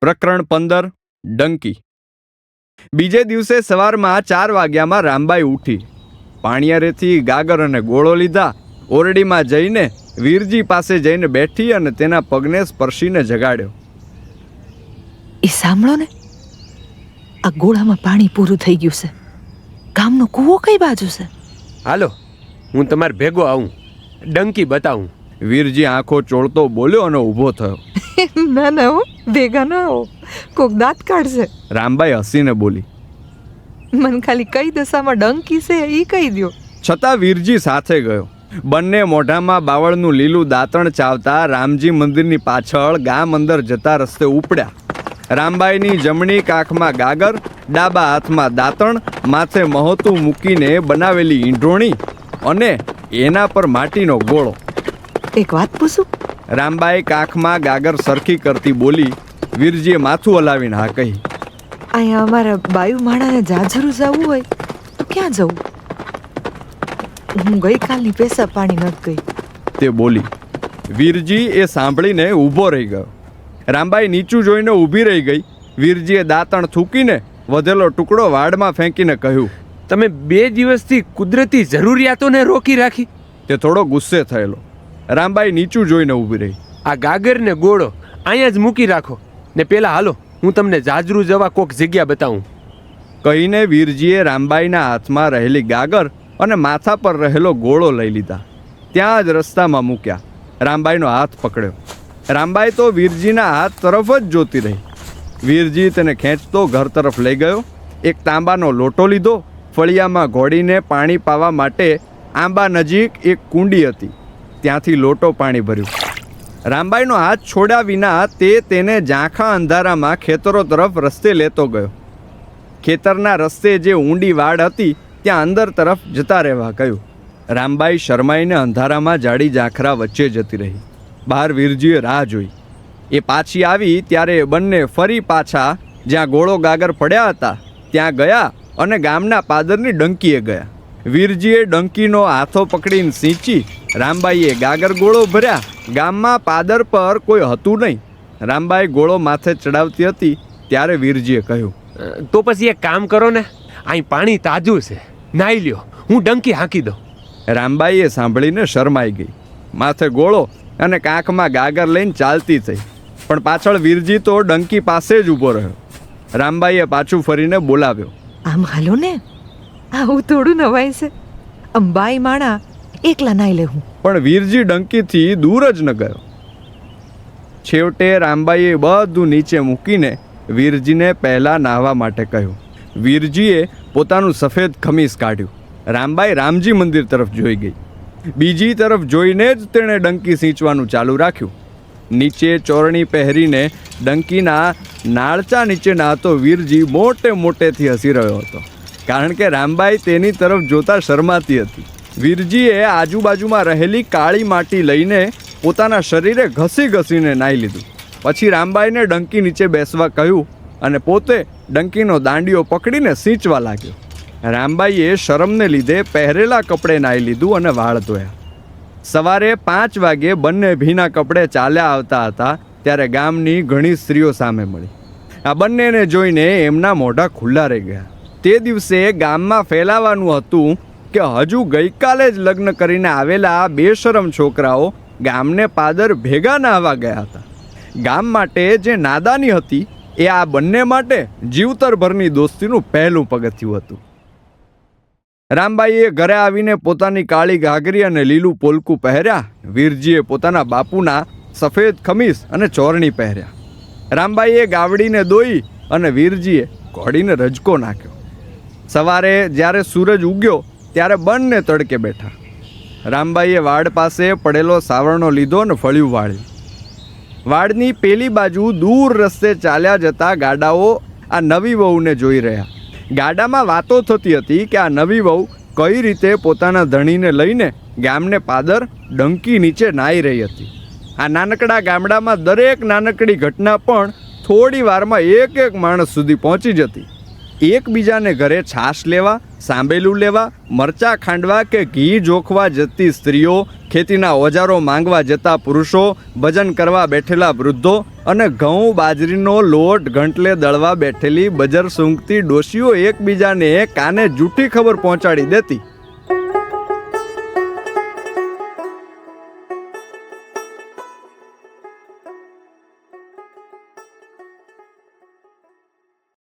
પ્રકરણ 15 ડંકી. બીજે દિવસે સવારમાં 4 વાગ્યામાં રામબાઈ ઉઠી, પાણિયારેથી ગાગર અને ગોળો લીધા, ઓરડીમાં જઈને વીરજી પાસે જઈને બેઠી અને તેના પગને સ્પર્શીને જગાડ્યો. એ સાંભળો ને, આ ગોળામાં પાણી પૂરું થઈ ગયું છે. ગામનો કૂવો કઈ બાજુ છે? હાલો, હું તમારે ભેગો આવું, ડંકી બતાવું. વીરજી આંખો ચોળતો બોલ્યો અને ઊભો થયો. ના ના હો, ભેગા ના હો, કોક દાંત કાઢશે. રામબાઈ હસીને બોલી. મને ખાલી કઈ દશામાં ડંકી છે એ કહી દો. છતાં વીરજી સાથે ગયો. બંને મોઢામાં બાવળનું લીલું દાંતણ ચાવતા રામજી મંદિરની પાછળ ગામ અંદર જતા રસ્તે ઉપડ્યા. રામબાઈની જમણી કાંખમાં ગાગર, ડાબા હાથમાં દાંતણ, માથે મહોતું મૂકીને બનાવેલી ઈંઢોણી અને એના પર માટીનો ગોળો. એક વાત પૂછું? રામબાઈ કાંખમાં ગાગર સરખી કરતી બોલી. વીરજીએ માથું હલાવીને હા કહી. અહીંયા અમારા બાયુ માણાને જાજરું જવું હોય તો ક્યાં જવું? હું ગઈકાલની પેસા પાણી નથી ગઈ, તે બોલી. વીરજી એ સાંભળીને ઊભો રહી ગયો. રામબાઈ નીચું જોઈને ઊભી રહી ગઈ. વીરજીએ દાંતણ થૂકીને વધેલો ટુકડો વાડમાં ફેંકીને કહ્યું, તમે 2 દિવસથી કુદરતી જરૂરિયાતોને રોકી રાખી. તે થોડો ગુસ્સે થયેલો. રામબાઈ નીચું જોઈને ઊભી રહી. આ ગાગર ને ગોળો અહીંયા જ મૂકી રાખો ને પેલા હાલો, હું તમને જાજરૂ જવા કોક જગ્યા બતાવું. કહીને વીરજીએ રામબાઈના હાથમાં રહેલી ગાગર અને માથા પર રહેલો ગોળો લઈ લીધા. ત્યાં જ રસ્તામાં મૂક્યા. રામબાઈનો હાથ પકડ્યો. રામબાઈ તો વીરજીના હાથ તરફ જ જોતી રહી. વીરજી તેને ખેંચતો ઘર તરફ લઈ ગયો. એક તાંબાનો લોટો લીધો. ફળિયામાં ઘોડીને પાણી પાવા માટે આંબા નજીક એક કુંડી હતી, ત્યાંથી લોટો પાણી ભર્યું. રામબાઈનો હાથ છોડ્યા વિના તે તેને ઝાંખા અંધારામાં ખેતરો તરફ રસ્તે લેતો ગયો. ખેતરના રસ્તે જે ઊંડી વાડ હતી ત્યાં અંદર તરફ જતા રહેવા કહ્યું. રામબાઈ શરમાઈને અંધારામાં જાડી ઝાંખરા વચ્ચે જતી રહી. બહાર વીરજીએ રાહ જોઈ. એ પાછી આવી ત્યારે બંને ફરી પાછા જ્યાં ગોળો ગાગર પડ્યા હતા ત્યાં ગયા અને ગામના પાદરની ડંકીએ ગયા. વીરજીએ ડંકીનો હાથો પકડીને સિંચી. રામબાઈએ ગાગર ગોળો ભર્યા. ગામમાં પાદર પર કોઈ હતું નહીં. રામબાઈ ગોળો માથે ચડાવતી હતી ત્યારે વીરજીએ કહ્યું, તો પછી એક કામ કરો ને, અહીં પાણી તાજું છે, નાહી લ્યો, હું ડંકી હાંકી દઉં. રામબાઈએ સાંભળીને શરમાઈ ગઈ. માથે ગોળો અને કાંખમાં ગાગર લઈને ચાલતી થઈ, પણ પાછળ વીરજી તો ડંકી પાસે જ ઊભો રહ્યો. રામબાઈએ પાછું ફરીને બોલાવ્યો. આમ હાલો ને, આવું થોડું નવાય છે. અંબાઈ માણા એકલા નાઈ લે હું. પણ વીરજી ડંકીથી દૂર જ ન ગયો. છેવટે રામબાઈએ બધું નીચે મૂકીને વીરજીને પહેલાં નાહવા માટે કહ્યું. વીરજીએ પોતાનું સફેદ ખમીસ કાઢ્યું. રામબાઈ રામજી મંદિર તરફ જોઈ ગઈ. બીજી તરફ જોઈને જ તેણે ડંકી સિંચવાનું ચાલુ રાખ્યું. નીચે ચોરણી પહેરીને ડંકીના નાળચા નીચે નાહતો વીરજી મોટેથી હસી રહ્યો હતો, કારણ કે રામબાઈ તેની તરફ જોતા શરમાતી હતી. વીરજીએ આજુબાજુમાં રહેલી કાળી માટી લઈને પોતાના શરીરે ઘસીને નાહી લીધું. પછી રામબાઈને ડંકી નીચે બેસવા કહ્યું અને પોતે ડંકીનો દાંડીઓ પકડીને સિંચવા લાગ્યો. રામબાઈએ શરમને લીધે પહેરેલા કપડે નાહી લીધું અને વાળ ધોયા. સવારે 5 વાગે બંને ભીના કપડે ચાલ્યા આવતા હતા ત્યારે ગામની ઘણી સ્ત્રીઓ સામે મળી. આ બંનેને જોઈને એમના મોઢા ખુલ્લા રહી ગયા. તે દિવસે ગામમાં ફેલાવાનું હતું કે હજુ ગઈકાલે જ લગ્ન કરીને આવેલા આ બેશરમ છોકરાઓ ગામને પાદર ભેગા નાહવા ગયા હતા. ગામ માટે જે નાદાની હતી એ આ બંને માટે જીવતરભરની દોસ્તીનું પહેલું પગથિયું હતું. રામબાઈએ ઘરે આવીને પોતાની કાળી ઘાઘરી અને લીલું પોલકું પહેર્યા. વીરજીએ પોતાના બાપુના સફેદ ખમીસ અને ચોરણી પહેર્યા. રામબાઈએ ગાવડીને દોઈ અને વીરજીએ ઘોડીને રજકો નાખ્યો. સવારે જ્યારે સૂરજ ઉગ્યો ત્યારે બંને તડકે બેઠા. રામબાઈએ વાડ પાસે પડેલો સાવરણો લીધો અને ફળિયું વાળ્યું. વાડની પેલી બાજુ દૂર રસ્તે ચાલ્યા જતા ગાડાઓ આ નવી વહુને જોઈ રહ્યા. ગાડામાં વાતો થતી હતી કે આ નવી વહુ કઈ રીતે પોતાના ધણીને લઈને ગામને પાદર ડંકી નીચે નાહી રહી હતી. આ નાનકડા ગામડામાં દરેક નાનકડી ઘટના પણ થોડી વારમાં એક માણસ સુધી પહોંચી જતી. એકબીજાને ઘરે છાશ લેવા, સાંબેલું લેવા, મરચાં ખાંડવા કે ઘી જોખવા જતી સ્ત્રીઓ, ખેતીના ઓજારો માંગવા જતા પુરુષો, ભજન કરવા બેઠેલા વૃદ્ધો અને ઘઉં બાજરીનો લોટ ઘંટલે દળવા બેઠેલી બજર સૂંઘતી ડોશીઓ એકબીજાને કાને જૂઠી ખબર પહોંચાડી દેતી.